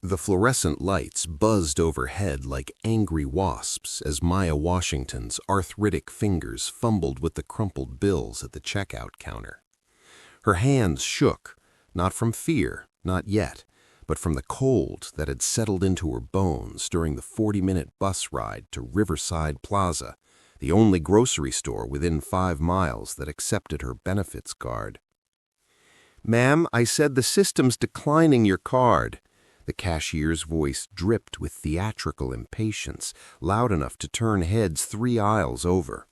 The fluorescent lights buzzed overhead like angry wasps as Maya Washington's arthritic fingers fumbled with the crumpled bills at the checkout counter. Her hands shook, not from fear, not yet, but from the cold that had settled into her bones during the 40-minute bus ride to Riverside Plaza, the only grocery store within 5 miles that accepted her benefits card. "Ma'am, I said the system's declining your card." The cashier's voice dripped with theatrical impatience, loud enough to turn heads 3 aisles over.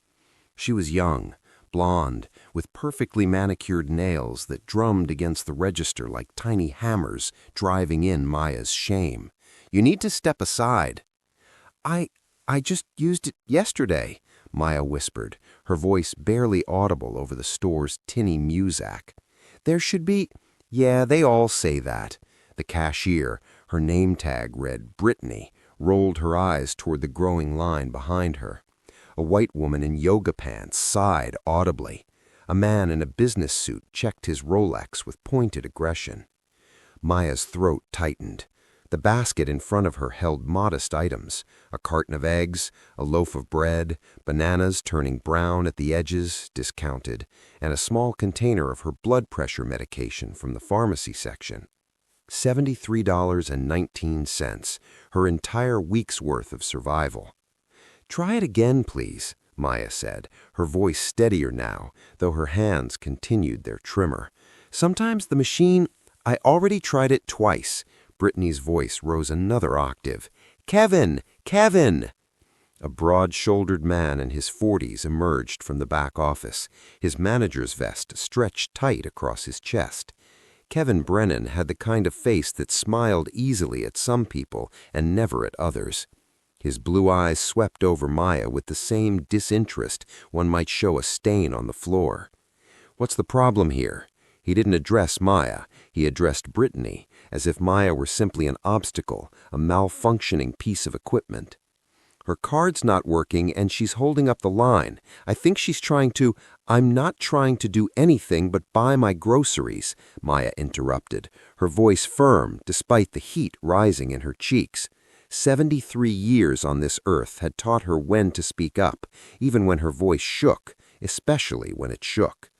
She was young, blonde, with perfectly manicured nails that drummed against the register like tiny hammers driving in Maya's shame. "You need to step aside." I just used it yesterday," Maya whispered, her voice barely audible over the store's tinny muzak. "There should be—" "Yeah, they all say that." The cashier, her name tag read Brittany, rolled her eyes toward the growing line behind her. A white woman in yoga pants sighed audibly. A man in a business suit checked his Rolex with pointed aggression. Maya's throat tightened. The basket in front of her held modest items: a carton of eggs, a loaf of bread, bananas turning brown at the edges, discounted, and a small container of her blood pressure medication from the pharmacy section. $73.19, her entire week's worth of survival. "Try it again, please," Maya said, her voice steadier now, though her hands continued their trimmer. "Sometimes the machine—" "I already tried it twice." Brittany's voice rose another octave. "Kevin! Kevin!" A broad-shouldered man in his 40s emerged from the back office, his manager's vest stretched tight across his chest. Kevin Brennan had the kind of face that smiled easily at some people and never at others. His blue eyes swept over Maya with the same disinterest one might show a stain on the floor. "What's the problem here?" He didn't address Maya, he addressed Brittany, as if Maya were simply an obstacle, a malfunctioning piece of equipment. "Her card's not working and she's holding up the line. I think she's trying to—" "I'm not trying to do anything but buy my groceries," Maya interrupted, her voice firm despite the heat rising in her cheeks. 73 years on this earth had taught her when to speak up, even when her voice shook, especially when it shook.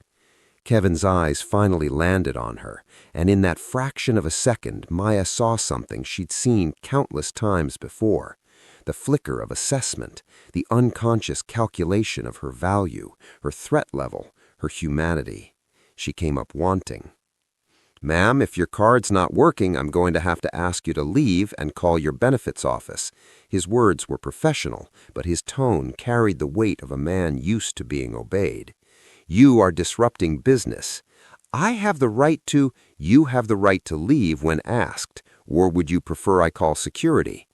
Kevin's eyes finally landed on her, and in that fraction of a second Maya saw something she'd seen countless times before. The flicker of assessment, the unconscious calculation of her value, her threat level, her humanity. She came up wanting. "Ma'am, if your card's not working, I'm going to have to ask you to leave and call your benefits office." His words were professional, but his tone carried the weight of a man used to being obeyed. "You are disrupting business." "I have the right to—" "You have the right to leave when asked, or would you prefer I call security?"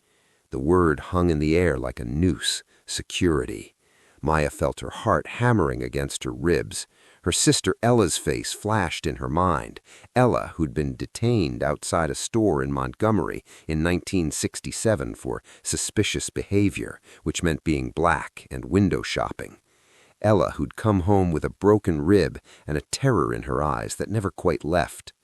The word hung in the air like a noose. Security. Maya felt her heart hammering against her ribs. Her sister Ella's face flashed in her mind. Ella, who'd been detained outside a store in Montgomery in 1967 for suspicious behavior, which meant being black and window shopping. Ella, who'd come home with a broken rib and a terror in her eyes that never quite left.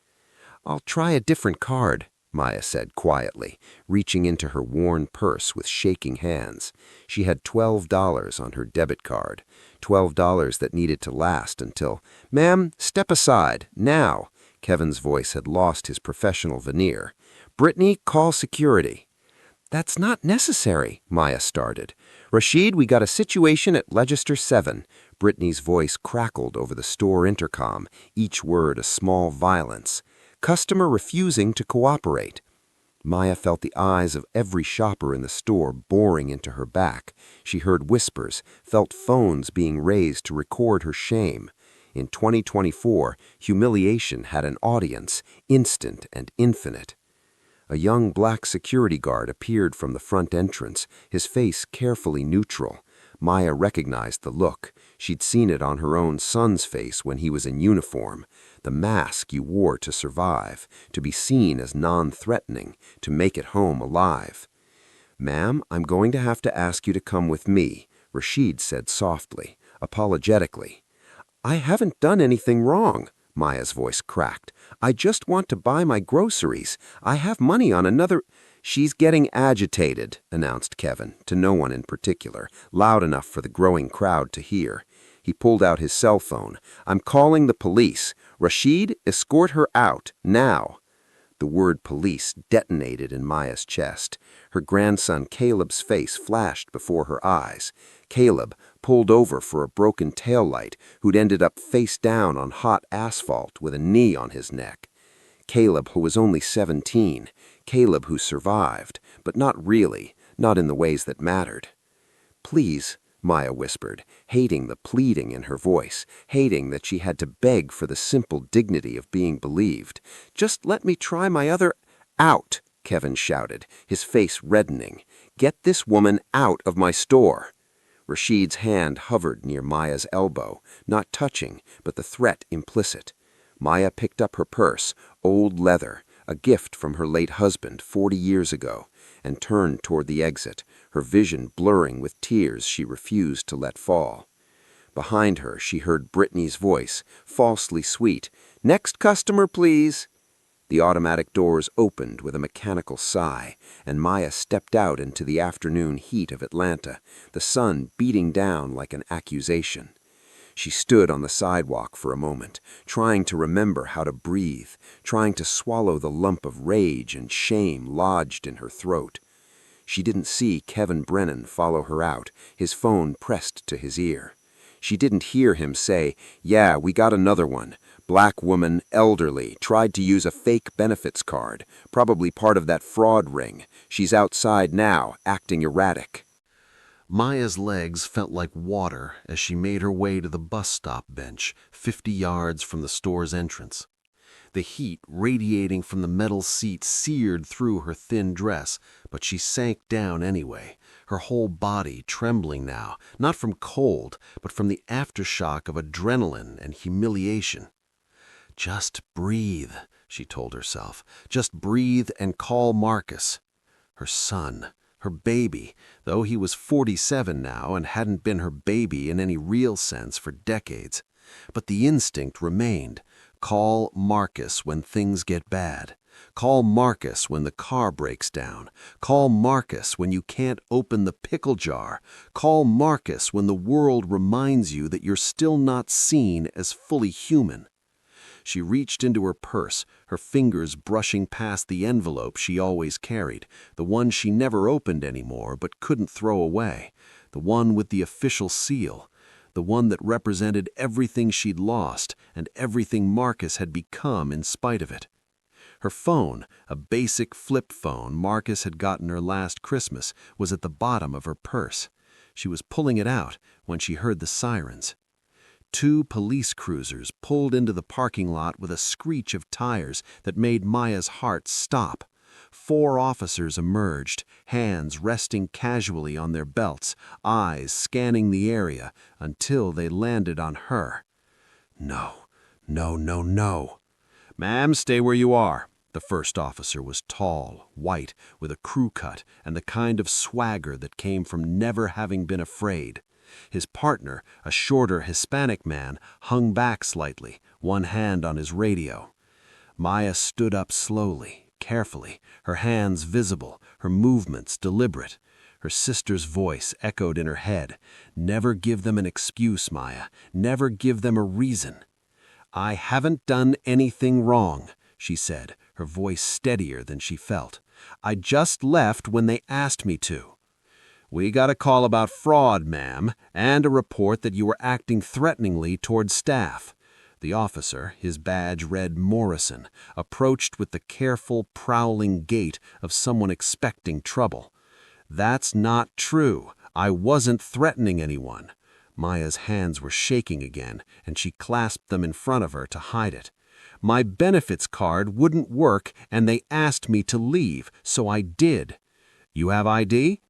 "I'll try a different card," Maya said quietly, reaching into her worn purse with shaking hands. She had $12 on her debit card, $12 that needed to last until— "Ma'am, step aside, now." Kevin's voice had lost his professional veneer. "Brittany, call security." "That's not necessary," Maya started. "Rashid, we got a situation at Register 7. Brittany's voice crackled over the store intercom, each word a small violence. "Customer refusing to cooperate." Maya felt the eyes of every shopper in the store boring into her back. She heard whispers, felt phones being raised to record her shame. In 2024, humiliation had an audience, instant and infinite. A young black security guard appeared from the front entrance, his face carefully neutral. Maya recognized the look. She'd seen it on her own son's face when he was in uniform. The mask you wore to survive, to be seen as non-threatening, to make it home alive. "Ma'am, I'm going to have to ask you to come with me," Rashid said softly, apologetically. "I haven't done anything wrong," Maya's voice cracked. "I just want to buy my groceries. I have money on another—" "She's getting agitated," announced Kevin, to no one in particular, loud enough for the growing crowd to hear. He pulled out his cell phone. "I'm calling the police. Rashid, escort her out, now." The word police detonated in Maya's chest. Her grandson Caleb's face flashed before her eyes. Caleb, pulled over for a broken taillight, who'd ended up face down on hot asphalt with a knee on his neck. Caleb, who was only 17. Caleb, who survived, but not really, not in the ways that mattered. "Please," Maya whispered, hating the pleading in her voice, hating that she had to beg for the simple dignity of being believed. "Just let me try my other—" "Out!" Kevin shouted, his face reddening. "Get this woman out of my store." Rashid's hand hovered near Maya's elbow, not touching, but the threat implicit. Maya picked up her purse, old leather, a gift from her late husband 40 years ago, and turned toward the exit, her vision blurring with tears she refused to let fall. Behind her, she heard Brittany's voice, falsely sweet. "Next customer, please." The automatic doors opened with a mechanical sigh, and Maya stepped out into the afternoon heat of Atlanta, the sun beating down like an accusation. She stood on the sidewalk for a moment, trying to remember how to breathe, trying to swallow the lump of rage and shame lodged in her throat. She didn't see Kevin Brennan follow her out, his phone pressed to his ear. She didn't hear him say, "Yeah, we got another one. Black woman, elderly, tried to use a fake benefits card, probably part of that fraud ring. She's outside now, acting erratic." Maya's legs felt like water as she made her way to the bus stop bench, 50 yards from the store's entrance. The heat radiating from the metal seat seared through her thin dress, but she sank down anyway, her whole body trembling now, not from cold, but from the aftershock of adrenaline and humiliation. "Just breathe," she told herself. "Just breathe and call Marcus." Her son, her baby, though he was 47 now and hadn't been her baby in any real sense for decades. But the instinct remained. Call Marcus when things get bad. Call Marcus when the car breaks down. Call Marcus when you can't open the pickle jar. Call Marcus when the world reminds you that you're still not seen as fully human. She reached into her purse, her fingers brushing past the envelope she always carried, the one she never opened anymore but couldn't throw away, the one with the official seal, the one that represented everything she'd lost and everything Marcus had become in spite of it. Her phone, a basic flip phone Marcus had gotten her last Christmas, was at the bottom of her purse. She was pulling it out when she heard the sirens. 2 police cruisers pulled into the parking lot with a screech of tires that made Maya's heart stop. 4 officers emerged, hands resting casually on their belts, eyes scanning the area until they landed on her. No, no, no, no. "Ma'am, stay where you are." The first officer was tall, white, with a crew cut and the kind of swagger that came from never having been afraid. His partner, a shorter Hispanic man, hung back slightly, one hand on his radio. Maya stood up slowly, carefully, her hands visible, her movements deliberate. Her sister's voice echoed in her head. "Never give them an excuse, Maya. Never give them a reason." "I haven't done anything wrong," she said, her voice steadier than she felt. "I just left when they asked me to." "We got a call about fraud, ma'am, and a report that you were acting threateningly toward staff." The officer, his badge read Morrison, approached with the careful, prowling gait of someone expecting trouble. "That's not true. I wasn't threatening anyone." Maya's hands were shaking again, and she clasped them in front of her to hide it. "My benefits card wouldn't work, and they asked me to leave, so I did." "You have ID?"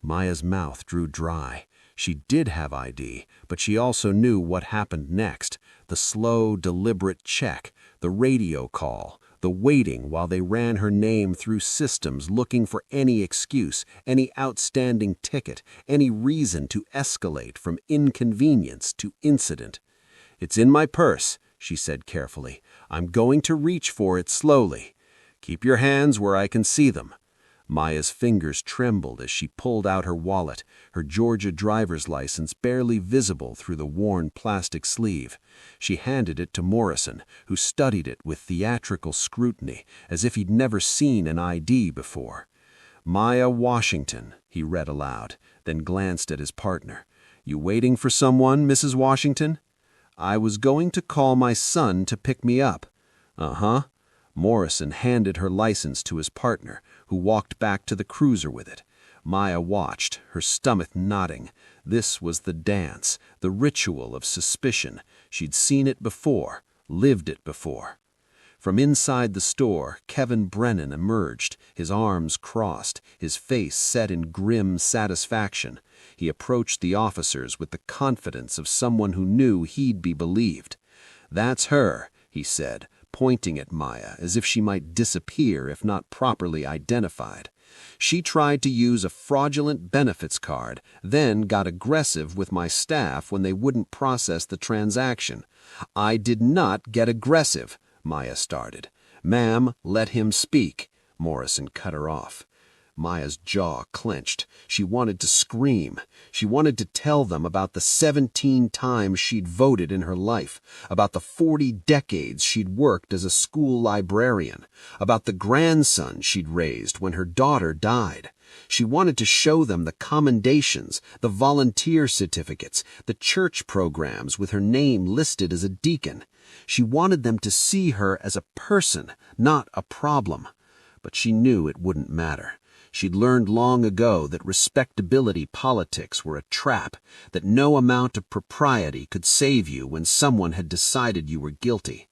Maya's mouth drew dry. She did have ID, but she also knew what happened next. The slow, deliberate check, the radio call, the waiting while they ran her name through systems looking for any excuse, any outstanding ticket, any reason to escalate from inconvenience to incident. "It's in my purse," she said carefully. "I'm going to reach for it slowly. Keep your hands where I can see them." Maya's fingers trembled as she pulled out her wallet, her Georgia driver's license barely visible through the worn plastic sleeve. She handed it to Morrison, who studied it with theatrical scrutiny, as if he'd never seen an ID before. "Maya Washington," he read aloud, then glanced at his partner. "You waiting for someone, Mrs. Washington?" "I was going to call my son to pick me up." "Uh-huh." Morrison handed her license to his partner, who walked back to the cruiser with it. Maya watched, her stomach knotting. This was the dance, the ritual of suspicion. She'd seen it before, lived it before. From inside the store, Kevin Brennan emerged, his arms crossed, his face set in grim satisfaction. He approached the officers with the confidence of someone who knew he'd be believed. "That's her," he said, pointing at Maya as if she might disappear if not properly identified. "She tried to use a fraudulent benefits card, then got aggressive with my staff when they wouldn't process the transaction." "I did not get aggressive," Maya started. "Ma'am, let him speak," Morrison cut her off. Maya's jaw clenched. She wanted to scream. She wanted to tell them about the 17 times she'd voted in her life, about the 40 decades she'd worked as a school librarian, about the grandson she'd raised when her daughter died. She wanted to show them the commendations, the volunteer certificates, the church programs with her name listed as a deacon. She wanted them to see her as a person, not a problem. But she knew it wouldn't matter. She'd learned long ago that respectability politics were a trap, that no amount of propriety could save you when someone had decided you were guilty.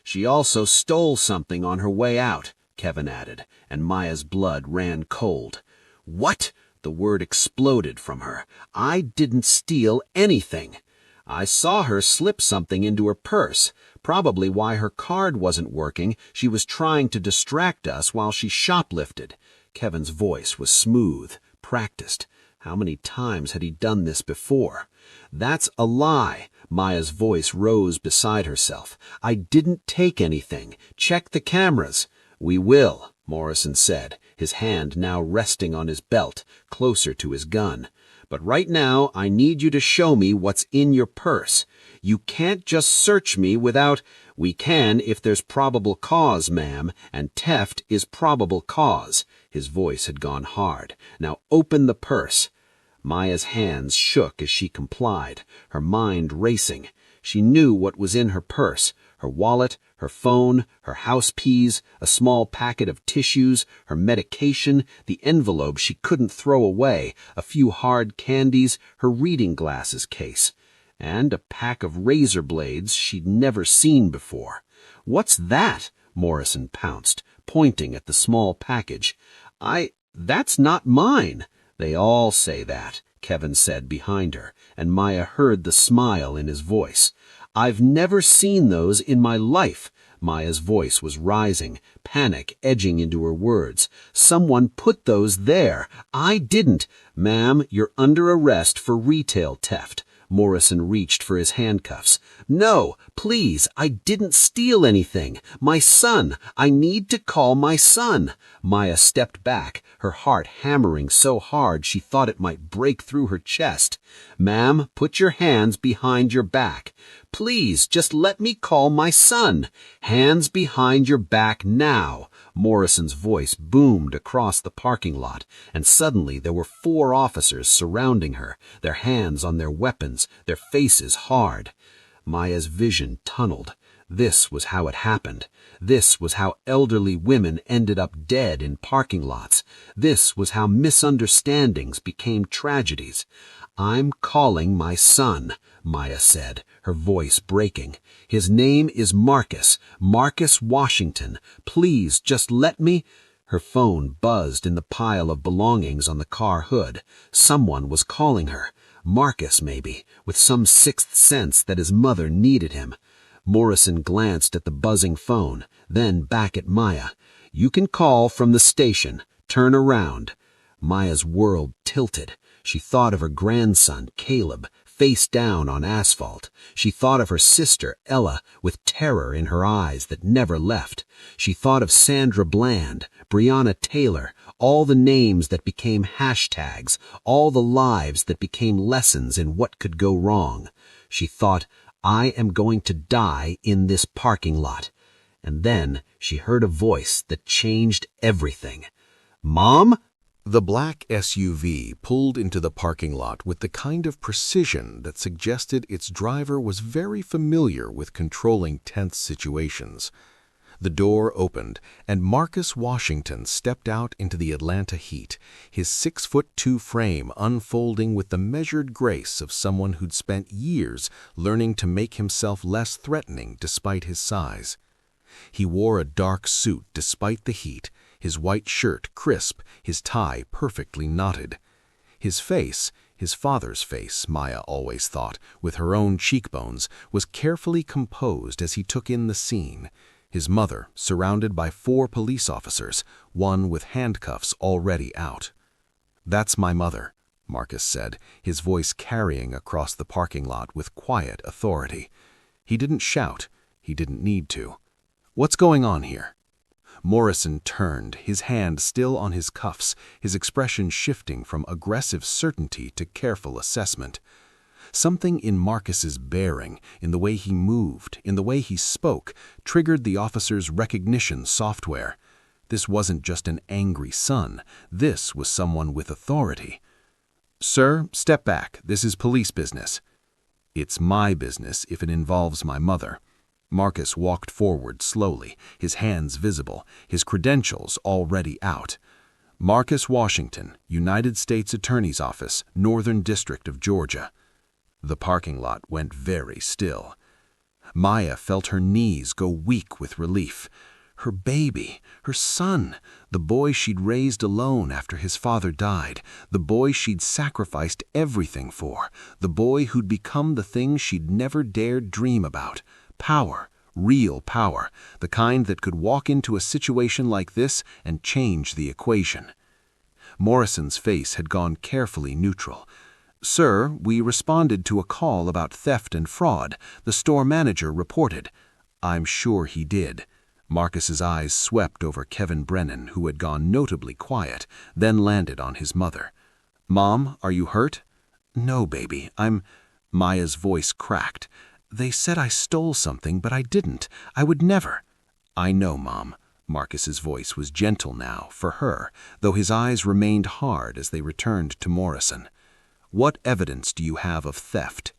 "She also stole something on her way out," Kevin added, and Maya's blood ran cold. "What?" The word exploded from her. "I didn't steal anything." "I saw her slip something into her purse. Probably why her card wasn't working. She was trying to distract us while she shoplifted." Kevin's voice was smooth, practiced. How many times had he done this before? "That's a lie." Maya's voice rose beside herself. "I didn't take anything. Check the cameras." "We will," Morrison said, his hand now resting on his belt, closer to his gun. "But right now I need you to show me what's in your purse. You can't just search me without—" "We can if there's probable cause, ma'am, and theft is probable cause." His voice had gone hard. "Now open the purse." Maya's hands shook as she complied, her mind racing. She knew what was in her purse: her wallet, her phone, her house keys, a small packet of tissues, her medication, the envelope she couldn't throw away, a few hard candies, her reading glasses case, and a pack of razor blades she'd never seen before. "What's that?" Morrison pounced, pointing at the small package. That's not mine." "They all say that," Kevin said behind her, and Maya heard the smile in his voice. "I've never seen those in my life." Maya's voice was rising, panic edging into her words. "Someone put those there. I didn't." "Ma'am, you're under arrest for retail theft." Morrison reached for his handcuffs. "No, please, I didn't steal anything. My son, I need to call my son." Maya stepped back, her heart hammering so hard she thought it might break through her chest. "Ma'am, put your hands behind your back." "Please, just let me call my son." "Hands behind your back now." Morrison's voice boomed across the parking lot, and suddenly there were 4 officers surrounding her, their hands on their weapons, their faces hard. Maya's vision tunneled. This was how it happened. This was how elderly women ended up dead in parking lots. This was how misunderstandings became tragedies. "I'm calling my son," Maya said, her voice breaking. "His name is Marcus Washington. Please, just let me—" Her phone buzzed in the pile of belongings on the car hood. Someone was calling her. Marcus, maybe, with some sixth sense that his mother needed him. Morrison glanced at the buzzing phone, then back at Maya. "You can call from the station. Turn around." Maya's world tilted. She thought of her grandson, Caleb, face down on asphalt. She thought of her sister, Ella, with terror in her eyes that never left. She thought of Sandra Bland, Breonna Taylor, all the names that became hashtags, all the lives that became lessons in what could go wrong. She thought, I am going to die in this parking lot. And then she heard a voice that changed everything. Mom? The black SUV pulled into the parking lot with the kind of precision that suggested its driver was very familiar with controlling tense situations. The door opened, and Marcus Washington stepped out into the Atlanta heat, his 6'2" frame unfolding with the measured grace of someone who'd spent years learning to make himself less threatening despite his size. He wore a dark suit despite the heat, his white shirt crisp, his tie perfectly knotted. His face, his father's face, Maya always thought, with her own cheekbones, was carefully composed as he took in the scene. His mother, surrounded by 4 police officers, one with handcuffs already out. "That's my mother," Marcus said, his voice carrying across the parking lot with quiet authority. He didn't shout. He didn't need to. "What's going on here?" Morrison turned, his hand still on his cuffs, his expression shifting from aggressive certainty to careful assessment. Something in Marcus's bearing, in the way he moved, in the way he spoke, triggered the officer's recognition software. This wasn't just an angry son. This was someone with authority. "Sir, step back. This is police business." "It's my business if it involves my mother." Marcus walked forward slowly, his hands visible, his credentials already out. "Marcus Washington, United States Attorney's Office, Northern District of Georgia." The parking lot went very still. Maya felt her knees go weak with relief. Her baby, her son, the boy she'd raised alone after his father died, the boy she'd sacrificed everything for, the boy who'd become the thing she'd never dared dream about. Power, real power, the kind that could walk into a situation like this and change the equation. Morrison's face had gone carefully neutral. "Sir, we responded to a call about theft and fraud. The store manager reported." "I'm sure he did." Marcus's eyes swept over Kevin Brennan, who had gone notably quiet, then landed on his mother. "Mom, are you hurt?" "No, baby, I'm—" Maya's voice cracked. "They said I stole something, but I didn't. I would never." "I know, Mom." Marcus's voice was gentle now, for her, though his eyes remained hard as they returned to Morrison. "What evidence do you have of theft?"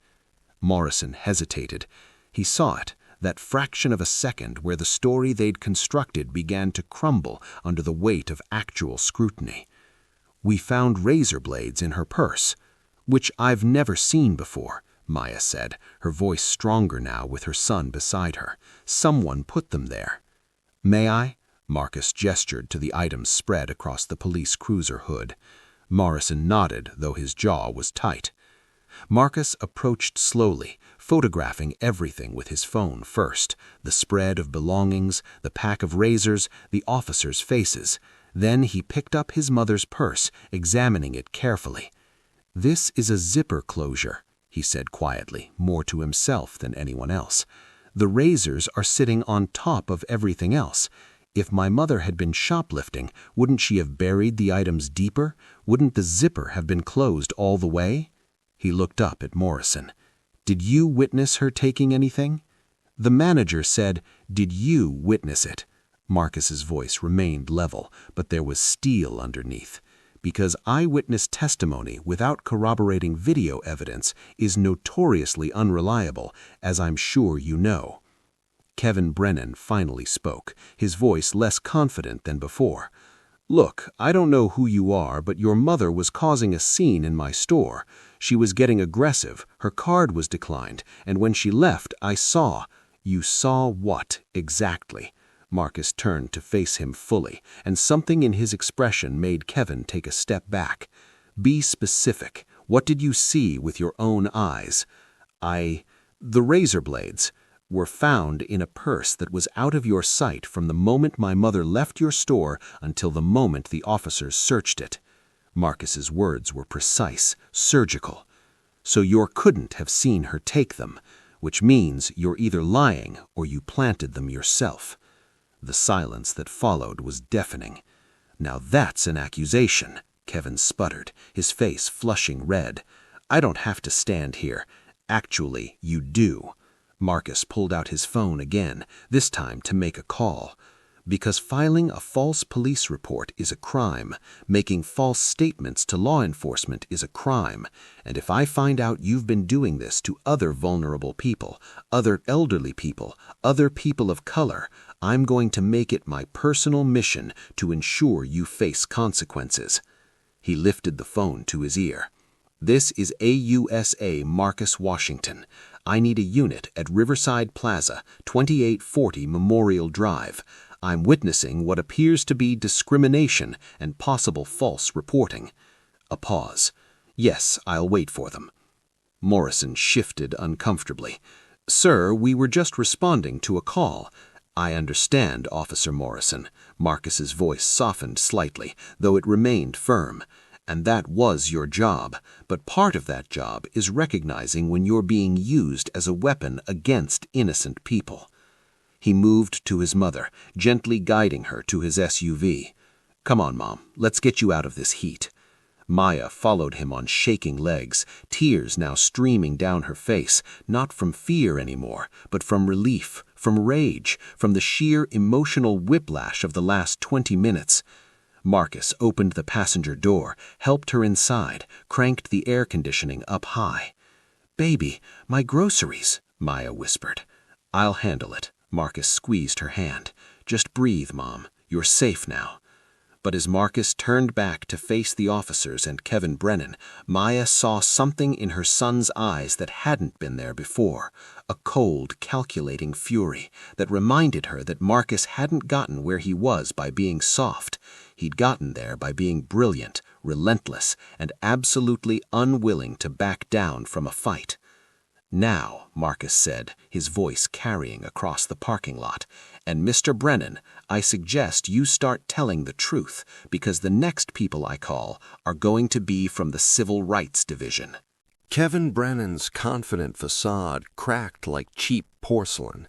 Morrison hesitated. He saw it, that fraction of a second where the story they'd constructed began to crumble under the weight of actual scrutiny. "We found razor blades in her purse, which I've never seen before," Maya said, her voice stronger now with her son beside her. "Someone put them there." "May I?" Marcus gestured to the items spread across the police cruiser hood. Morrison nodded, though his jaw was tight. Marcus approached slowly, photographing everything with his phone first, the spread of belongings, the pack of razors, the officers' faces. Then he picked up his mother's purse, examining it carefully. "This is a zipper closure," he said quietly, more to himself than anyone else. "The razors are sitting on top of everything else. If my mother had been shoplifting, wouldn't she have buried the items deeper? Wouldn't the zipper have been closed all the way?" He looked up at Morrison. "Did you witness her taking anything?" The manager said, "Did you witness it?" Marcus's voice remained level, but there was steel underneath. "Because eyewitness testimony without corroborating video evidence is notoriously unreliable, as I'm sure you know." Kevin Brennan finally spoke, his voice less confident than before. "Look, I don't know who you are, but your mother was causing a scene in my store. She was getting aggressive, her card was declined, and when she left, I saw—" "You saw what, exactly?" Marcus turned to face him fully, and something in his expression made Kevin take a step back. "Be specific. What did you see with your own eyes?" "The razor blades were found in a purse that was out of your sight from the moment my mother left your store until the moment the officers searched it." Marcus's words were precise, surgical. So you couldn't have seen her take them, which means you're either lying or you planted them yourself. The silence that followed was deafening. Now that's an accusation, Kevin sputtered, his face flushing red. I don't have to stand here. Actually, you do. Marcus pulled out his phone again, this time to make a call. Because filing a false police report is a crime, making false statements to law enforcement is a crime, and if I find out you've been doing this to other vulnerable people, other elderly people, other people of color, I'm going to make it my personal mission to ensure you face consequences. He lifted the phone to his ear. This is AUSA Marcus Washington. I need a unit at Riverside Plaza, 2840 Memorial Drive. I'm witnessing what appears to be discrimination and possible false reporting. A pause. Yes, I'll wait for them. Morrison shifted uncomfortably. Sir, we were just responding to a call. I understand, Officer Morrison. Marcus's voice softened slightly, though it remained firm. And that was your job, but part of that job is recognizing when you're being used as a weapon against innocent people. He moved to his mother, gently guiding her to his SUV. Come on, Mom, let's get you out of this heat. Maya followed him on shaking legs, tears now streaming down her face, not from fear anymore, but from relief, from rage, from the sheer emotional whiplash of the last 20 minutes. Marcus opened the passenger door, helped her inside, cranked the air conditioning up high. Baby, my groceries, Maya whispered. I'll handle it. Marcus squeezed her hand. Just breathe, Mom. You're safe now. But as Marcus turned back to face the officers and Kevin Brennan, Maya saw something in her son's eyes that hadn't been there before, a cold, calculating fury that reminded her that Marcus hadn't gotten where he was by being soft. He'd gotten there by being brilliant, relentless, and absolutely unwilling to back down from a fight. Now, Marcus said, his voice carrying across the parking lot, and Mr. Brennan, I suggest you start telling the truth, because the next people I call are going to be from the Civil Rights Division. Kevin Brennan's confident facade cracked like cheap porcelain.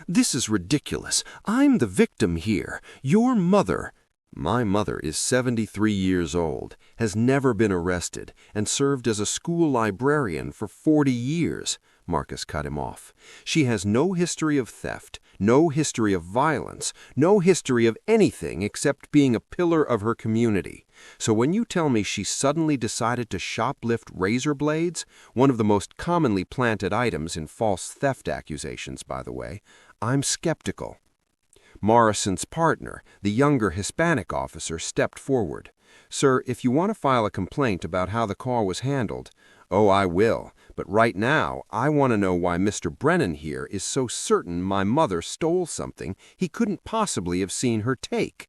This is ridiculous. I'm the victim here. Your mother. My mother is 73 years old, has never been arrested, and served as a school librarian for 40 years, Marcus cut him off. She has no history of theft, no history of violence, no history of anything except being a pillar of her community. So when you tell me she suddenly decided to shoplift razor blades, one of the most commonly planted items in false theft accusations, by the way, I'm skeptical. Morrison's partner, the younger Hispanic officer, stepped forward. Sir, if you want to file a complaint about how the car was handled, oh, I will, but right now I want to know why Mr. Brennan here is so certain my mother stole something he couldn't possibly have seen her take.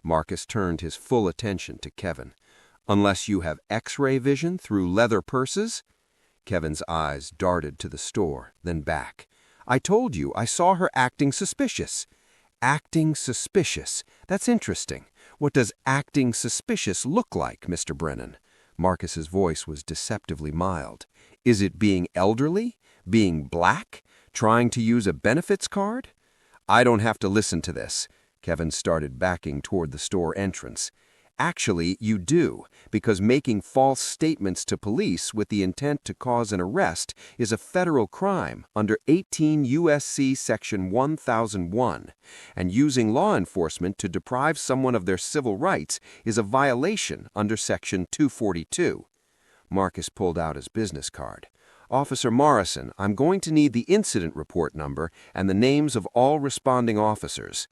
Marcus turned his full attention to Kevin. Unless you have X-ray vision through leather purses? Kevin's eyes darted to the store, then back. I told you I saw her acting suspicious. Acting suspicious. That's interesting. What does acting suspicious look like, Mr. Brennan? Marcus's voice was deceptively mild. Is it being elderly? Being black? Trying to use a benefits card? I don't have to listen to this. Kevin started backing toward the store entrance. Actually, you do, because making false statements to police with the intent to cause an arrest is a federal crime under 18 U.S.C. Section 1001, and using law enforcement to deprive someone of their civil rights is a violation under Section 242. Marcus pulled out his business card. Officer Morrison, I'm going to need the incident report number and the names of all responding officers.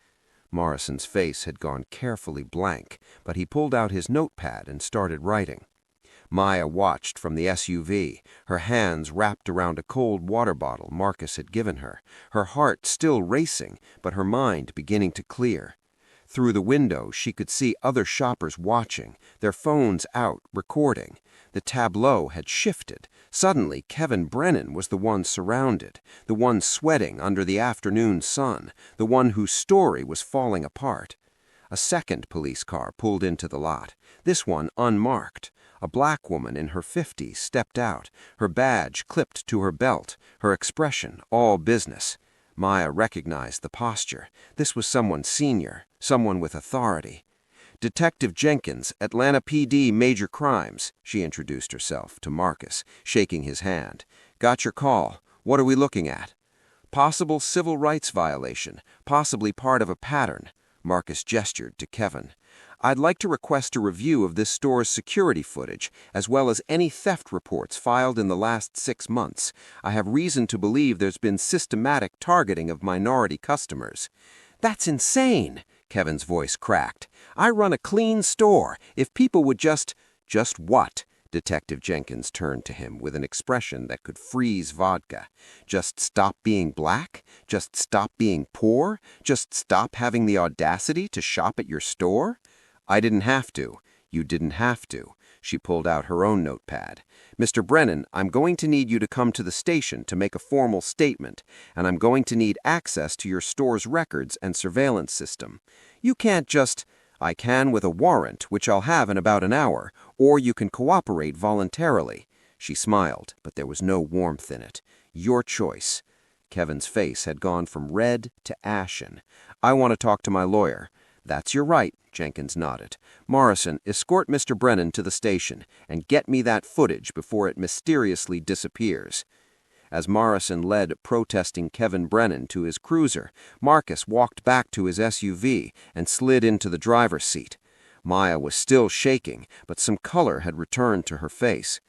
Morrison's face had gone carefully blank, but he pulled out his notepad and started writing. Maya watched from the SUV, her hands wrapped around a cold water bottle Marcus had given her, her heart still racing, but her mind beginning to clear. Through the window, she could see other shoppers watching, their phones out, recording. The tableau had shifted. Suddenly, Kevin Brennan was the one surrounded, the one sweating under the afternoon sun, the one whose story was falling apart. A second police car pulled into the lot, this one unmarked. A black woman in her 50s stepped out, her badge clipped to her belt, her expression all business. Maya recognized the posture. This was someone senior, someone with authority. "Detective Jenkins, Atlanta PD Major Crimes," she introduced herself to Marcus, shaking his hand. "Got your call. What are we looking at?" "Possible civil rights violation, possibly part of a pattern." Marcus gestured to Kevin. "I'd like to request a review of this store's security footage, as well as any theft reports filed in the last 6 months. I have reason to believe there's been systematic targeting of minority customers." "That's insane!" Kevin's voice cracked. "I run a clean store. If people would just—" "Just what?" Detective Jenkins turned to him with an expression that could freeze vodka. "Just stop being black? Just stop being poor? Just stop having the audacity to shop at your store?" "I didn't have to. You didn't have to." She pulled out her own notepad. "Mr. Brennan, I'm going to need you to come to the station to make a formal statement, and I'm going to need access to your store's records and surveillance system. You can't just—" "I can with a warrant, which I'll have in about an hour, or you can cooperate voluntarily." She smiled, but there was no warmth in it. "Your choice." Kevin's face had gone from red to ashen. "I want to talk to my lawyer." "That's your right," Jenkins nodded. "Morrison, escort Mr. Brennan to the station, and get me that footage before it mysteriously disappears." As Morrison led protesting Kevin Brennan to his cruiser, Marcus walked back to his SUV and slid into the driver's seat. Maya was still shaking, but some color had returned to her face.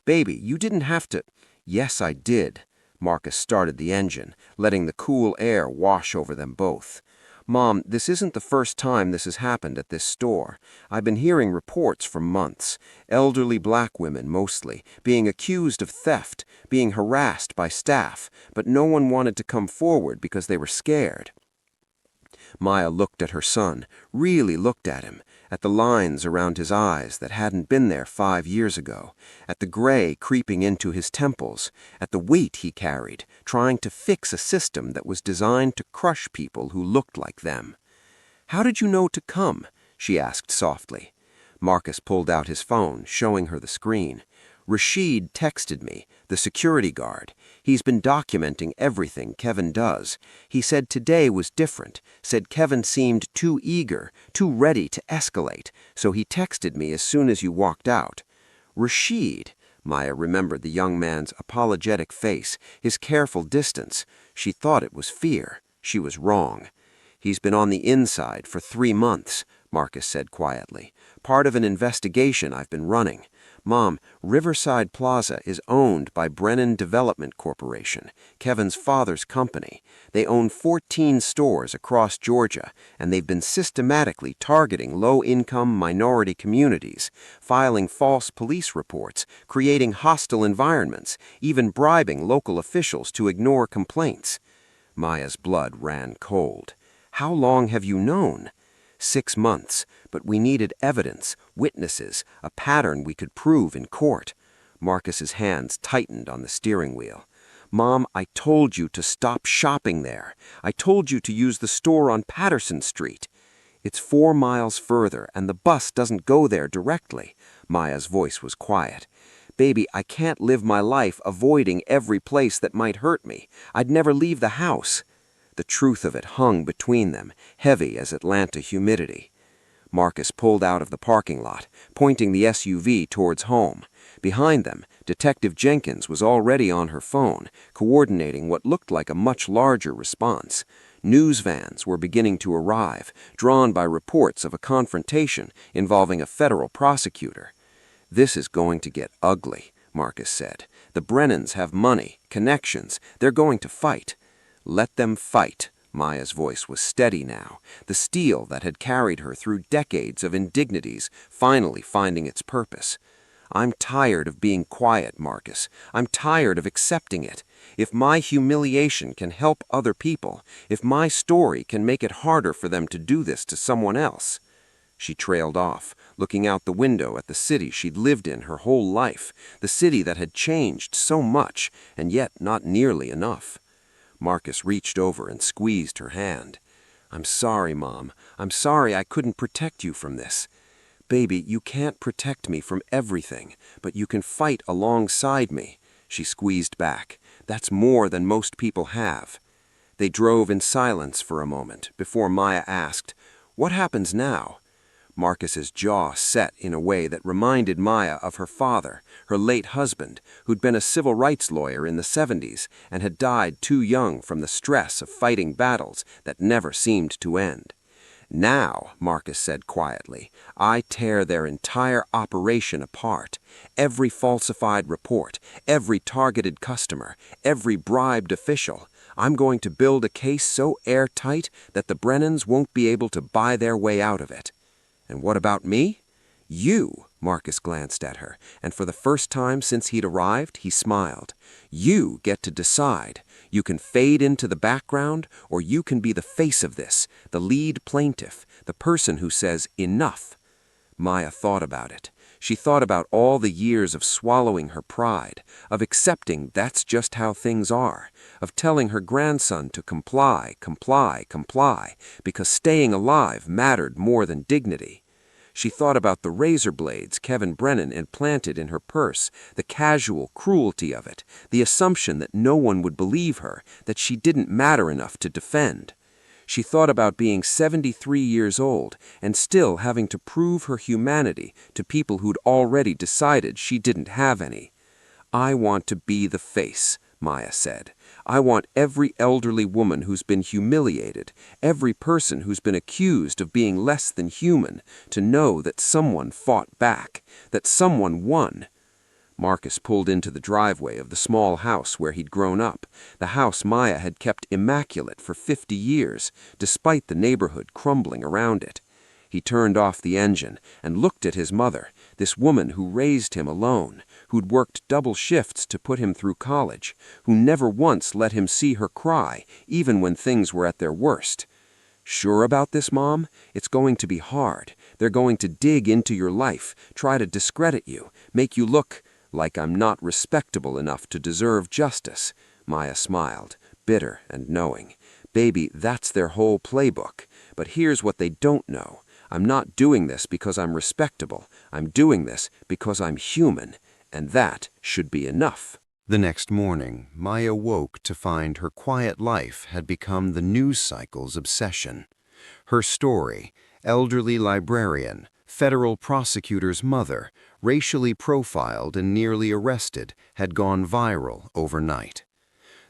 "Baby, you didn't have to—" "Yes, I did." Marcus started the engine, letting the cool air wash over them both. "Mom, this isn't the first time this has happened at this store. I've been hearing reports for months. Elderly black women, mostly, being accused of theft, being harassed by staff, but no one wanted to come forward because they were scared." Maya looked at her son, really looked at him, at the lines around his eyes that hadn't been there 5 years ago, at the gray creeping into his temples, at the weight he carried, trying to fix a system that was designed to crush people who looked like them. "How did you know to come?" she asked softly. Marcus pulled out his phone, showing her the screen. "Rashid texted me, the security guard. He's been documenting everything Kevin does. He said today was different, said Kevin seemed too eager, too ready to escalate, so he texted me as soon as you walked out." "Rashid?" Maya remembered the young man's apologetic face, his careful distance. She thought it was fear. She was wrong. "He's been on the inside for 3 months," Marcus said quietly. "Part of an investigation I've been running. Mom, Riverside Plaza is owned by Brennan Development Corporation, Kevin's father's company. They own 14 stores across Georgia, and they've been systematically targeting low-income minority communities, filing false police reports, creating hostile environments, even bribing local officials to ignore complaints." Maya's blood ran cold. "How long have you known?" 6 months, but we needed evidence, witnesses, a pattern we could prove in court." Marcus's hands tightened on the steering wheel. "Mom, I told you to stop shopping there. I told you to use the store on Patterson Street." "It's 4 miles further, and the bus doesn't go there directly." Maya's voice was quiet. "Baby, I can't live my life avoiding every place that might hurt me. I'd never leave the house." The truth of it hung between them, heavy as Atlanta humidity. Marcus pulled out of the parking lot, pointing the SUV towards home. Behind them, Detective Jenkins was already on her phone, coordinating what looked like a much larger response. News vans were beginning to arrive, drawn by reports of a confrontation involving a federal prosecutor. "This is going to get ugly," Marcus said. "The Brennans have money, connections. They're going to fight." "Let them fight." Maya's voice was steady now, the steel that had carried her through decades of indignities finally finding its purpose. "I'm tired of being quiet, Marcus. I'm tired of accepting it. If my humiliation can help other people, if my story can make it harder for them to do this to someone else." She trailed off, looking out the window at the city she'd lived in her whole life, the city that had changed so much, and yet not nearly enough. Marcus reached over and squeezed her hand. "I'm sorry, Mom. I'm sorry I couldn't protect you from this. Baby, you can't protect me from everything, but you can fight alongside me." She squeezed back. "That's more than most people have." They drove in silence for a moment before Maya asked, "What happens now?" Marcus's jaw set in a way that reminded Maya of her father, her late husband, who'd been a civil rights lawyer in the 70s and had died too young from the stress of fighting battles that never seemed to end. "Now," Marcus said quietly, "I tear their entire operation apart. Every falsified report, every targeted customer, every bribed official. I'm going to build a case so airtight that the Brennans won't be able to buy their way out of it." "And what about me?" "You," Marcus glanced at her, and for the first time since he'd arrived, he smiled. "You get to decide. You can fade into the background, or you can be the face of this, the lead plaintiff, the person who says enough." Maya thought about it. She thought about all the years of swallowing her pride, of accepting that's just how things are, of telling her grandson to comply, comply, comply, because staying alive mattered more than dignity. She thought about the razor blades Kevin Brennan implanted in her purse, the casual cruelty of it, the assumption that no one would believe her, that she didn't matter enough to defend. She thought about being 73 years old and still having to prove her humanity to people who'd already decided she didn't have any. "I want to be the face," Maya said. "I want every elderly woman who's been humiliated, every person who's been accused of being less than human, to know that someone fought back, that someone won." Marcus pulled into the driveway of the small house where he'd grown up, the house Maya had kept immaculate for 50 years, despite the neighborhood crumbling around it. He turned off the engine and looked at his mother, this woman who raised him alone, who'd worked double shifts to put him through college, who never once let him see her cry, even when things were at their worst. "Sure about this, Mom? It's going to be hard. They're going to dig into your life, try to discredit you, make you look like I'm not respectable enough to deserve justice." Maya smiled, bitter and knowing. "Baby, that's their whole playbook. But here's what they don't know. I'm not doing this because I'm respectable. I'm doing this because I'm human, and that should be enough." The next morning, Maya woke to find her quiet life had become the news cycle's obsession. Her story, elderly librarian, federal prosecutor's mother, racially profiled and nearly arrested, had gone viral overnight.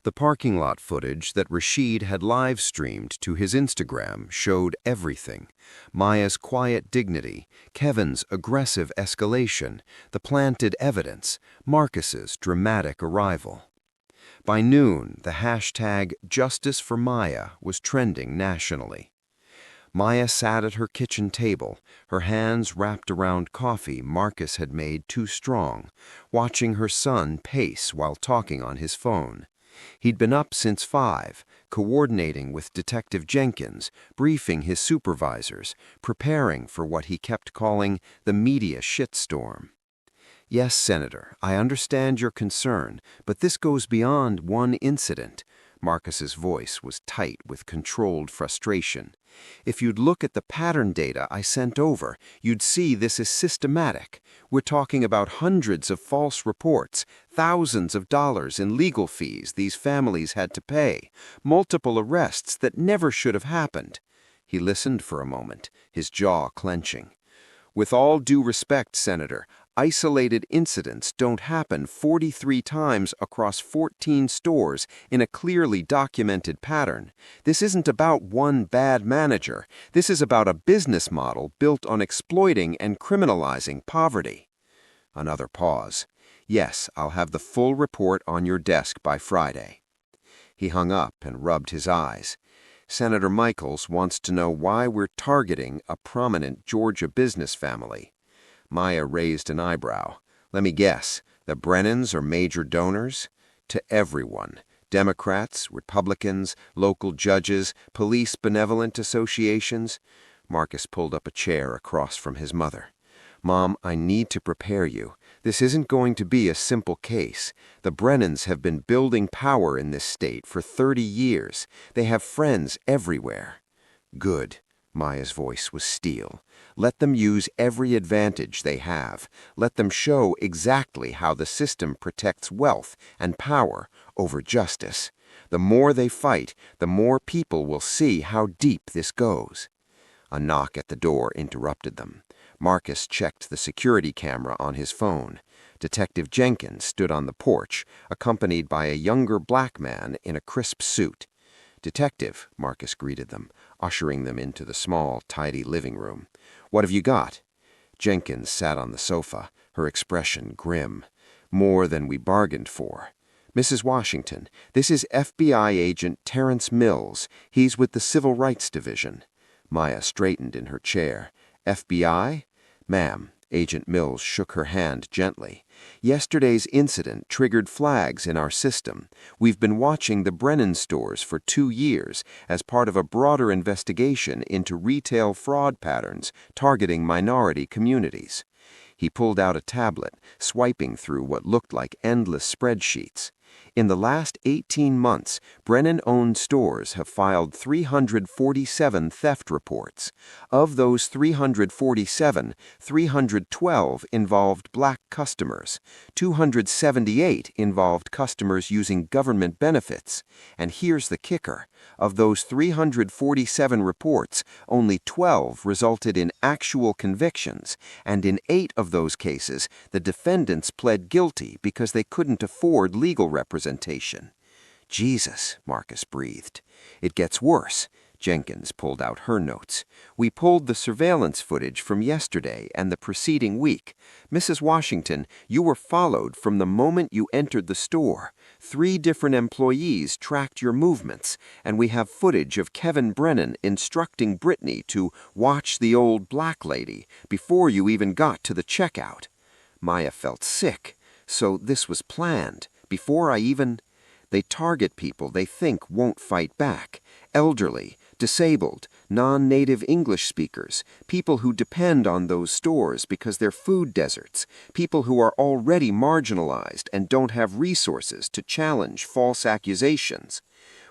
The parking lot footage that Rashid had live-streamed to his Instagram showed everything: Maya's quiet dignity, Kevin's aggressive escalation, the planted evidence, Marcus's dramatic arrival. By noon, the hashtag Justice for Maya was trending nationally. Maya sat at her kitchen table, her hands wrapped around coffee Marcus had made too strong, watching her son pace while talking on his phone. He'd been up since 5, coordinating with Detective Jenkins, briefing his supervisors, preparing for what he kept calling the media shitstorm. "Yes, Senator, I understand your concern, but this goes beyond one incident." Marcus's voice was tight with controlled frustration. "If you'd look at the pattern data I sent over, you'd see this is systematic. We're talking about hundreds of false reports, thousands of dollars in legal fees these families had to pay, multiple arrests that never should have happened." He listened for a moment, his jaw clenching. "With all due respect, Senator, isolated incidents don't happen 43 times across 14 stores in a clearly documented pattern. This isn't about one bad manager. This is about a business model built on exploiting and criminalizing poverty." Another pause. "Yes, I'll have the full report on your desk by Friday." He hung up and rubbed his eyes. "Senator Michaels wants to know why we're targeting a prominent Georgia business family." Maya raised an eyebrow. "Let me guess, the Brennans are major donors?" "To everyone. Democrats, Republicans, local judges, police benevolent associations." Marcus pulled up a chair across from his mother. "Mom, I need to prepare you. This isn't going to be a simple case. The Brennans have been building power in this state for 30 years. They have friends everywhere." Good. Maya's voice was steel. Let them use every advantage they have. Let them show exactly how the system protects wealth and power over justice. The more they fight, the more people will see how deep this goes. A knock at the door interrupted them. Marcus checked the security camera on his phone. Detective Jenkins stood on the porch, accompanied by a younger black man in a crisp suit. "Detective," Marcus greeted them, ushering them into the small, tidy living room. "What have you got?" Jenkins sat on the sofa, her expression grim. "More than we bargained for. Mrs. Washington, this is FBI agent Terrence Mills. He's with the Civil Rights Division." Maya straightened in her chair. "FBI? Ma'am." Agent Mills shook her hand gently. "Yesterday's incident triggered flags in our system. We've been watching the Brennan stores for 2 years as part of a broader investigation into retail fraud patterns targeting minority communities." He pulled out a tablet, swiping through what looked like endless spreadsheets. "In the last 18 months, Brennan-owned stores have filed 347 theft reports. Of those 347, 312 involved black customers. 278 involved customers using government benefits. And here's the kicker. Of those 347 reports, only 12 resulted in actual convictions, and in 8 of those cases, the defendants pled guilty because they couldn't afford legal representation." "Jesus," Marcus breathed. "It gets worse." Jenkins pulled out her notes. "We pulled the surveillance footage from yesterday and the preceding week. Mrs. Washington, you were followed from the moment you entered the store. 3 different employees tracked your movements, and we have footage of Kevin Brennan instructing Brittany to watch the old black lady before you even got to the checkout." Maya felt sick. So this was planned, before I even... They target people they think won't fight back. Elderly, disabled, non-native English speakers, people who depend on those stores because they're food deserts, people who are already marginalized and don't have resources to challenge false accusations.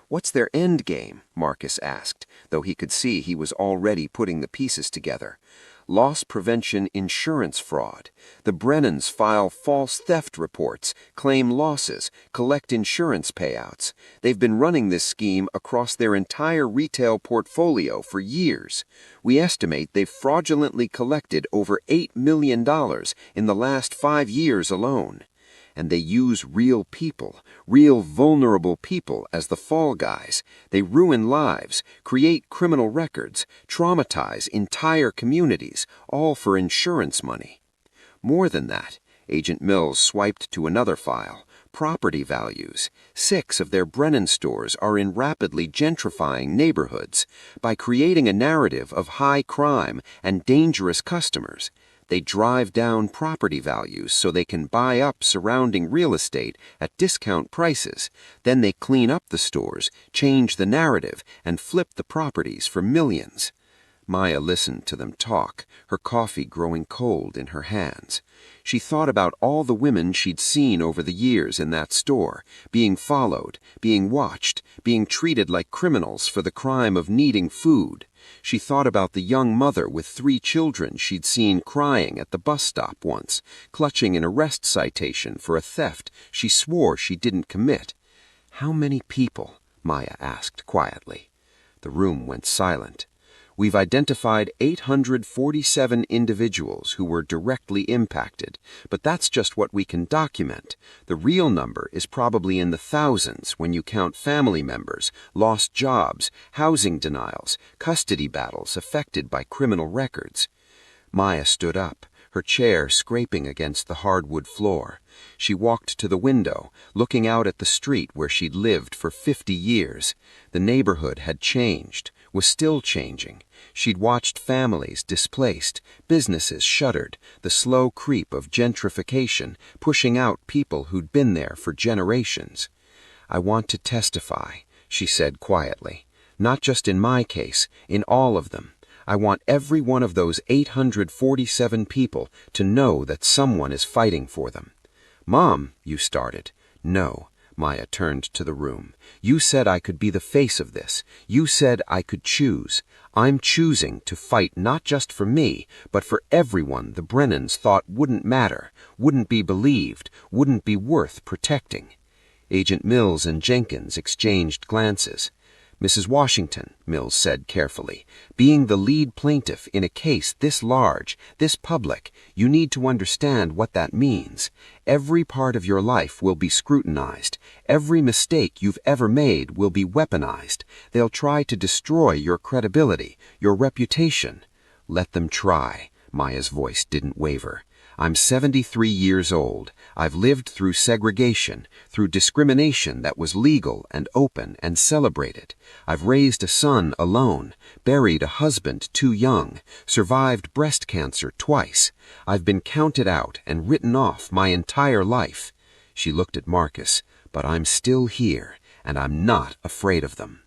"What's their end game?" Marcus asked, though he could see he was already putting the pieces together. "Loss prevention insurance fraud. The Brennans file false theft reports, claim losses, collect insurance payouts. They've been running this scheme across their entire retail portfolio for years. We estimate they've fraudulently collected over $8 million in the last 5 years alone. And they use real people, real vulnerable people as the fall guys. They ruin lives, create criminal records, traumatize entire communities, all for insurance money." More than that, Agent Mills swiped to another file. Property values. 6 of their Brennan stores are in rapidly gentrifying neighborhoods. By creating a narrative of high crime and dangerous customers, they drive down property values so they can buy up surrounding real estate at discount prices. Then they clean up the stores, change the narrative, and flip the properties for millions. Maya listened to them talk, her coffee growing cold in her hands. She thought about all the women she'd seen over the years in that store, being followed, being watched, being treated like criminals for the crime of needing food. She thought about the young mother with 3 children she'd seen crying at the bus stop once, clutching an arrest citation for a theft she swore she didn't commit. "How many people?" Maya asked quietly. The room went silent. "We've identified 847 individuals who were directly impacted, but that's just what we can document. The real number is probably in the thousands when you count family members, lost jobs, housing denials, custody battles affected by criminal records." Maya stood up, her chair scraping against the hardwood floor. She walked to the window, looking out at the street where she'd lived for 50 years. The neighborhood had changed, was still changing. She'd watched families displaced, businesses shuttered, the slow creep of gentrification pushing out people who'd been there for generations. "I want to testify," she said quietly. "Not just in my case, in all of them. I want every one of those 847 people to know that someone is fighting for them." "Mom," you started. "No," Maya turned to the room. "You said I could be the face of this. You said I could choose. I'm choosing to fight not just for me, but for everyone the Brennans thought wouldn't matter, wouldn't be believed, wouldn't be worth protecting." Agent Mills and Jenkins exchanged glances. "Mrs. Washington," Mills said carefully, "being the lead plaintiff in a case this large, this public, you need to understand what that means. Every part of your life will be scrutinized. Every mistake you've ever made will be weaponized. They'll try to destroy your credibility, your reputation." "Let them try." Maya's voice didn't waver. "I'm 73 years old. I've lived through segregation, through discrimination that was legal and open and celebrated. I've raised a son alone, buried a husband too young, survived breast cancer twice. I've been counted out and written off my entire life." She looked at Marcus. "But I'm still here, and I'm not afraid of them."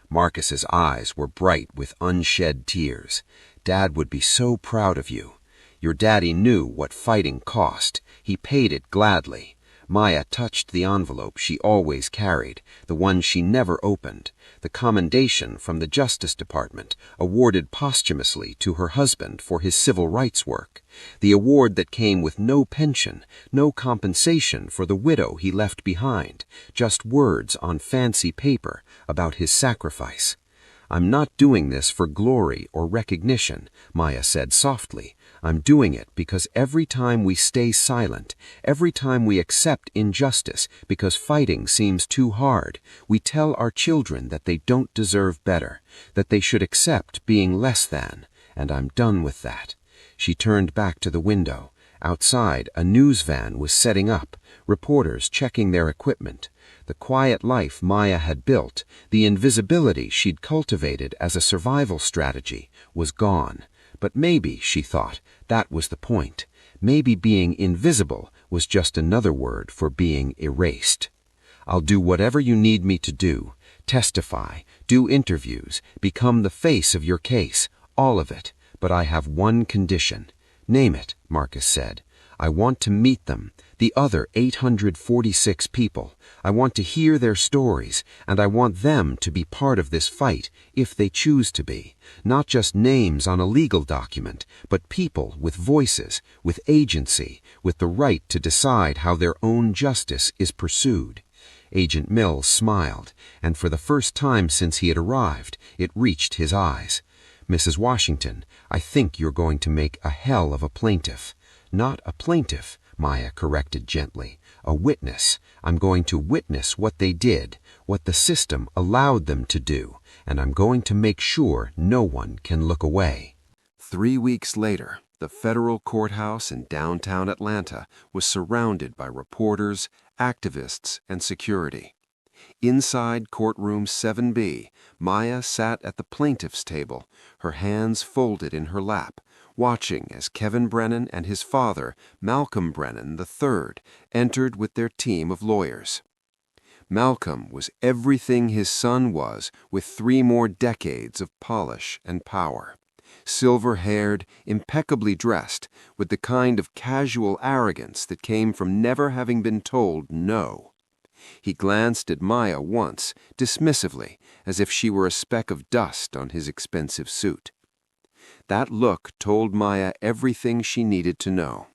Marcus's eyes were bright with unshed tears. "Dad would be so proud of you. Your daddy knew what fighting cost. He paid it gladly." Maya touched the envelope she always carried, the one she never opened, the commendation from the Justice Department, awarded posthumously to her husband for his civil rights work, the award that came with no pension, no compensation for the widow he left behind, just words on fancy paper about his sacrifice. "I'm not doing this for glory or recognition," Maya said softly. "I'm doing it because every time we stay silent, every time we accept injustice because fighting seems too hard, we tell our children that they don't deserve better, that they should accept being less than, and I'm done with that." She turned back to the window. Outside, a news van was setting up, reporters checking their equipment. The quiet life Maya had built, the invisibility she'd cultivated as a survival strategy, was gone. But maybe, she thought, that was the point. Maybe being invisible was just another word for being erased. "I'll do whatever you need me to do. Testify, do interviews, become the face of your case, all of it. But I have one condition." "Name it," Marcus said. "I want to meet them, the other 846 people. I want to hear their stories, and I want them to be part of this fight, if they choose to be. Not just names on a legal document, but people with voices, with agency, with the right to decide how their own justice is pursued." Agent Mills smiled, and for the first time since he had arrived, it reached his eyes. "Mrs. Washington, I think you're going to make a hell of a plaintiff." "Not a plaintiff," Maya corrected gently. "A witness. I'm going to witness what they did, what the system allowed them to do, and I'm going to make sure no one can look away." 3 weeks later, the federal courthouse in downtown Atlanta was surrounded by reporters, activists, and security. Inside courtroom 7B, Maya sat at the plaintiff's table, her hands folded in her lap, watching as Kevin Brennan and his father, Malcolm Brennan III, entered with their team of lawyers. Malcolm was everything his son was, with 3 more decades of polish and power. Silver-haired, impeccably dressed, with the kind of casual arrogance that came from never having been told no. He glanced at Maya once, dismissively, as if she were a speck of dust on his expensive suit. That look told Maya everything she needed to know.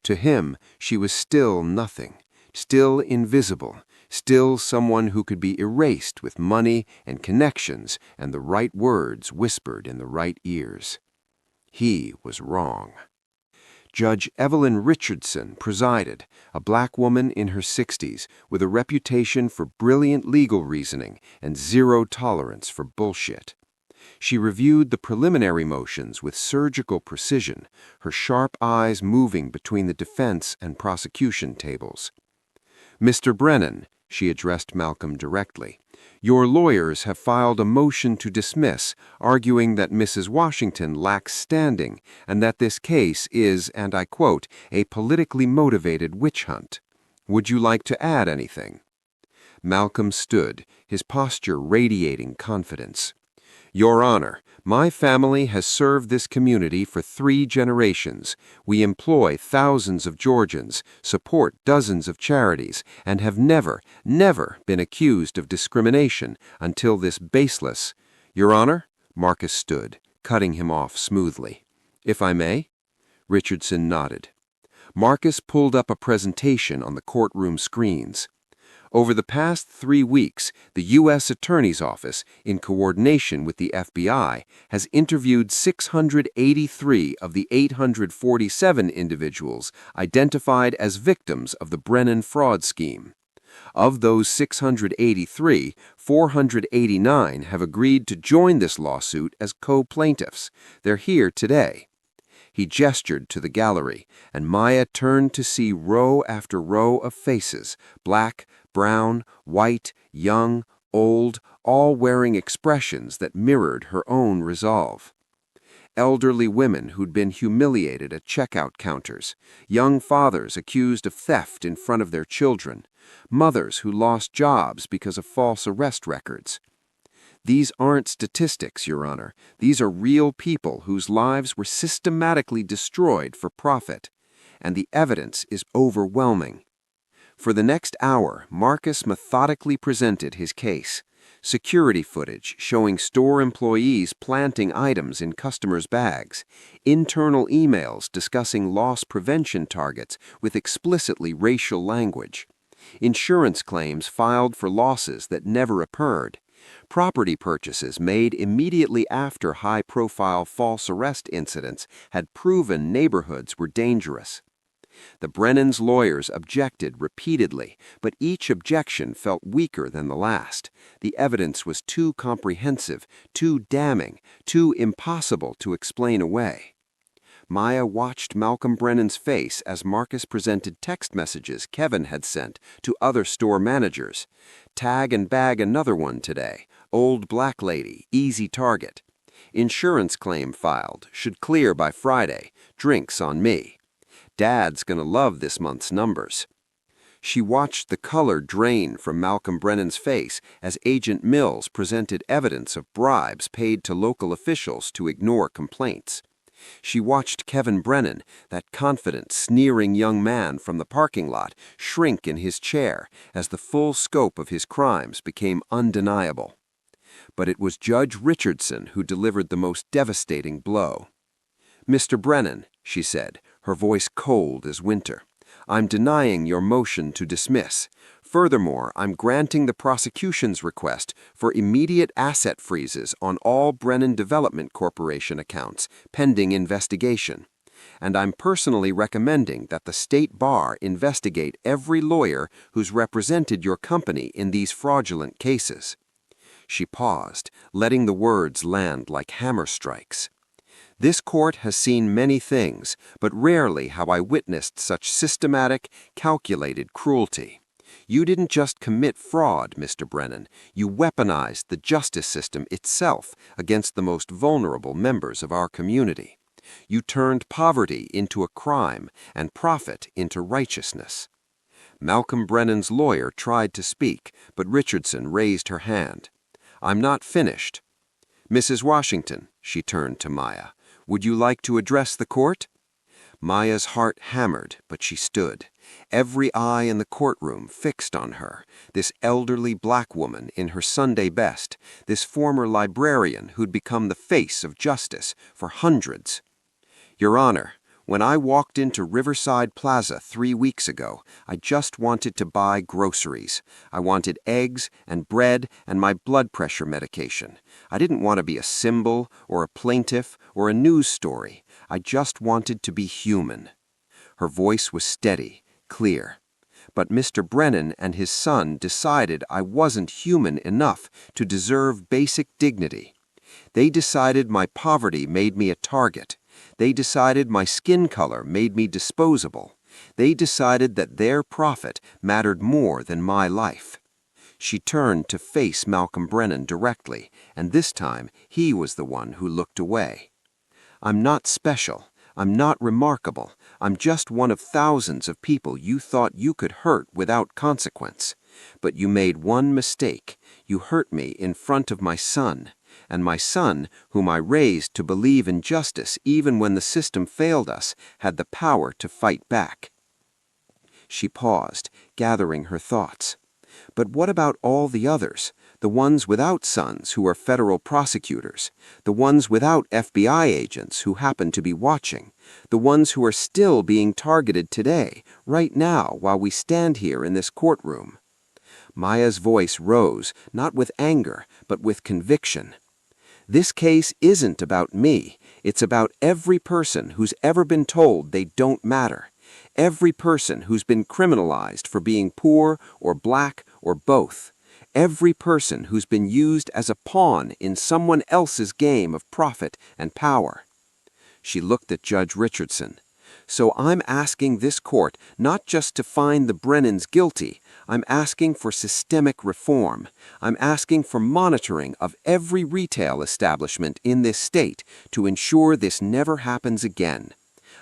To him, she was still nothing, still invisible, still someone who could be erased with money and connections and the right words whispered in the right ears. He was wrong. Judge Evelyn Richardson presided, a black woman in her 60s with a reputation for brilliant legal reasoning and zero tolerance for bullshit. She reviewed the preliminary motions with surgical precision, her sharp eyes moving between the defense and prosecution tables. "Mr. Brennan," she addressed Malcolm directly, "your lawyers have filed a motion to dismiss, arguing that Mrs. Washington lacks standing and that this case is, and I quote, a politically motivated witch hunt. Would you like to add anything?" Malcolm stood, his posture radiating confidence. "Your Honor, My family has served this community for 3 generations. We employ thousands of Georgians, support dozens of charities, and have never been accused of discrimination until this baseless— Your Honor, Marcus stood, cutting him off smoothly. If I may? Richardson nodded. Marcus pulled up a presentation on the courtroom screens. Over the past 3 weeks, the U.S. Attorney's Office, in coordination with the FBI, has interviewed 683 of the 847 individuals identified as victims of the Brennan fraud scheme. Of those 683, 489 have agreed to join this lawsuit as co-plaintiffs. They're here today. He gestured to the gallery, and Maya turned to see row after row of faces, black, brown, white, young, old, all wearing expressions that mirrored her own resolve. Elderly women who'd been humiliated at checkout counters, young fathers accused of theft in front of their children, mothers who lost jobs because of false arrest records. These aren't statistics, Your Honor. These are real people whose lives were systematically destroyed for profit, and the evidence is overwhelming. For the next hour, Marcus methodically presented his case. Security footage showing store employees planting items in customers' bags, internal emails discussing loss prevention targets with explicitly racial language, insurance claims filed for losses that never occurred, property purchases made immediately after high-profile false arrest incidents had proven neighborhoods were dangerous. The Brennans' lawyers objected repeatedly, but each objection felt weaker than the last. The evidence was too comprehensive, too damning, too impossible to explain away. Maya watched Malcolm Brennan's face as Marcus presented text messages Kevin had sent to other store managers. Tag and bag another one today. Old black lady, easy target. Insurance claim filed, should clear by Friday. Drinks on me. Dad's gonna love this month's numbers. She watched the color drain from Malcolm Brennan's face as Agent Mills presented evidence of bribes paid to local officials to ignore complaints. She watched Kevin Brennan, that confident, sneering young man from the parking lot, shrink in his chair as the full scope of his crimes became undeniable. But it was Judge Richardson who delivered the most devastating blow. Mr. Brennan, she said, her voice cold as winter, I'm denying your motion to dismiss. Furthermore, I'm granting the prosecution's request for immediate asset freezes on all Brennan Development Corporation accounts, pending investigation. And I'm personally recommending that the State Bar investigate every lawyer who's represented your company in these fraudulent cases. She paused, letting the words land like hammer strikes. This court has seen many things, but rarely have I witnessed such systematic, calculated cruelty. You didn't just commit fraud, Mr. Brennan. You weaponized the justice system itself against the most vulnerable members of our community. You turned poverty into a crime and profit into righteousness. Malcolm Brennan's lawyer tried to speak, but Richardson raised her hand. I'm not finished. Mrs. Washington, she turned to Maya, would you like to address the court? Maya's heart hammered, but she stood, every eye in the courtroom fixed on her, this elderly black woman in her Sunday best, this former librarian who'd become the face of justice for hundreds. Your Honor, when I walked into Riverside Plaza 3 weeks ago, I just wanted to buy groceries. I wanted eggs and bread and my blood pressure medication. I didn't want to be a symbol or a plaintiff or a news story. I just wanted to be human. Her voice was steady, clear. But Mr. Brennan and his son decided I wasn't human enough to deserve basic dignity. They decided my poverty made me a target. They decided my skin color made me disposable. They decided that their profit mattered more than my life. She turned to face Malcolm Brennan directly, and this time he was the one who looked away. I'm not special. I'm not remarkable. I'm just one of thousands of people you thought you could hurt without consequence. But you made one mistake. You hurt me in front of my son. and my son, whom I raised to believe in justice even when the system failed us, had the power to fight back." She paused, gathering her thoughts. "But what about all the others? The ones without sons who are federal prosecutors, the ones without FBI agents who happen to be watching, the ones who are still being targeted today, right now, while we stand here in this courtroom?" Maya's voice rose, not with anger, but with conviction. "This case isn't about me. It's about every person who's ever been told they don't matter. Every person who's been criminalized for being poor or black or both. Every person who's been used as a pawn in someone else's game of profit and power." She looked at Judge Richardson. "So I'm asking this court not just to find the Brennans guilty. I'm asking for systemic reform. I'm asking for monitoring of every retail establishment in this state to ensure this never happens again.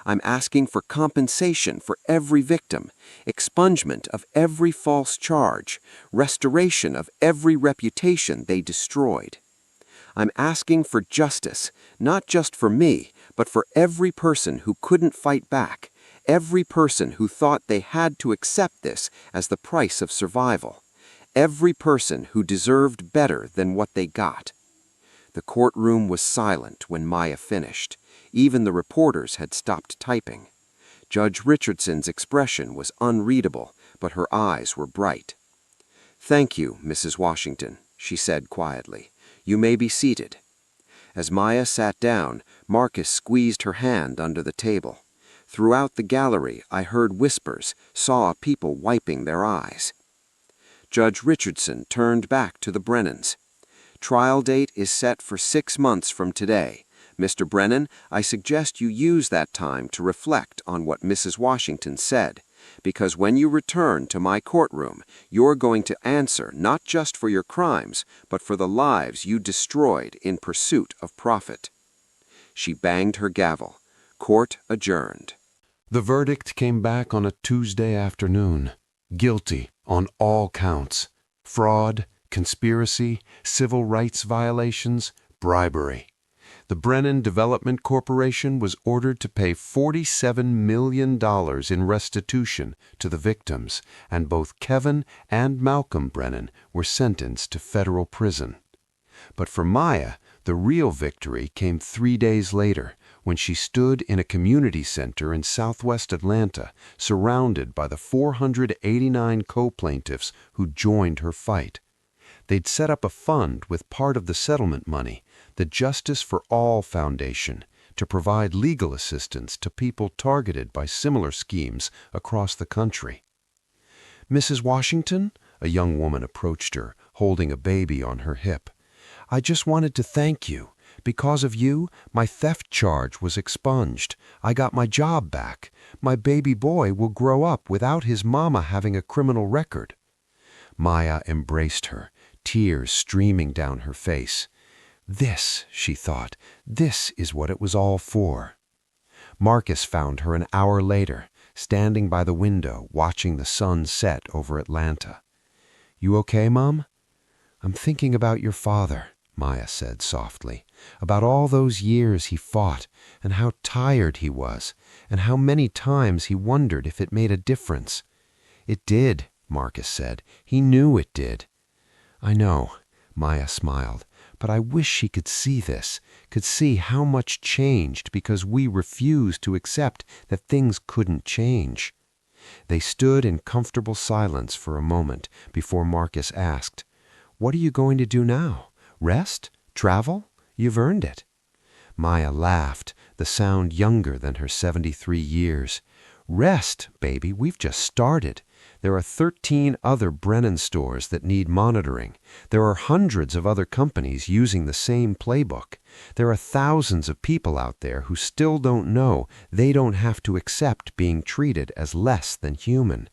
I'm asking for compensation for every victim, expungement of every false charge, restoration of every reputation they destroyed. I'm asking for justice, not just for me, but for every person who couldn't fight back, every person who thought they had to accept this as the price of survival, every person who deserved better than what they got." The courtroom was silent when Maya finished. Even the reporters had stopped typing. Judge Richardson's expression was unreadable, but her eyes were bright. "Thank you, Mrs. Washington," she said quietly. "You may be seated." As Maya sat down, Marcus squeezed her hand under the table. Throughout the gallery, I heard whispers, saw people wiping their eyes. Judge Richardson turned back to the Brennans. "Trial date is set for 6 months from today. Mr. Brennan, I suggest you use that time to reflect on what Mrs. Washington said, because when you return to my courtroom, you're going to answer not just for your crimes, but for the lives you destroyed in pursuit of profit." She banged her gavel. Court adjourned. The verdict came back on a Tuesday afternoon. Guilty on all counts. Fraud, conspiracy, civil rights violations, bribery. The Brennan Development Corporation was ordered to pay $47 million in restitution to the victims, and both Kevin and Malcolm Brennan were sentenced to federal prison. But for Maya, the real victory came 3 days later, when she stood in a community center in southwest Atlanta, surrounded by the 489 co-plaintiffs who joined her fight. They'd set up a fund with part of the settlement money, the Justice for All Foundation, to provide legal assistance to people targeted by similar schemes across the country. "Mrs. Washington," a young woman approached her, holding a baby on her hip, "I just wanted to thank you. Because of you, my theft charge was expunged. I got my job back. My baby boy will grow up without his mama having a criminal record." Maya embraced her, tears streaming down her face. This, she thought, this is what it was all for. Marcus found her an hour later, standing by the window watching the sun set over Atlanta. "You okay, Mom?" "I'm thinking about your father," Maya said softly, "about all those years he fought, and how tired he was, and how many times he wondered if it made a difference." "It did," Marcus said. "He knew it did." "I know," Maya smiled, "but I wish she could see this, could see how much changed because we refused to accept that things couldn't change." They stood in comfortable silence for a moment before Marcus asked, "What are you going to do now? Rest? Travel? You've earned it." Maya laughed, the sound younger than her 73 years. "Rest, baby, we've just started. There are 13 other Brennan stores that need monitoring. There are hundreds of other companies using the same playbook. There are thousands of people out there who still don't know they don't have to accept being treated as less than human."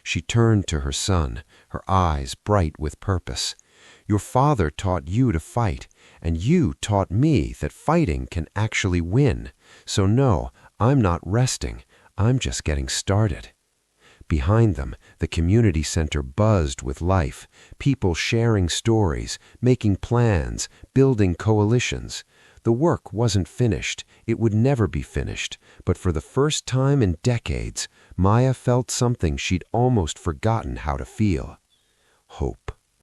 She turned to her son, her eyes bright with purpose. "Your father taught you to fight, and you taught me that fighting can actually win. So no, I'm not resting. I'm just getting started." Behind them, the community center buzzed with life, people sharing stories, making plans, building coalitions. The work wasn't finished. It would never be finished. But for the first time in decades, Maya felt something she'd almost forgotten how to feel. Hope.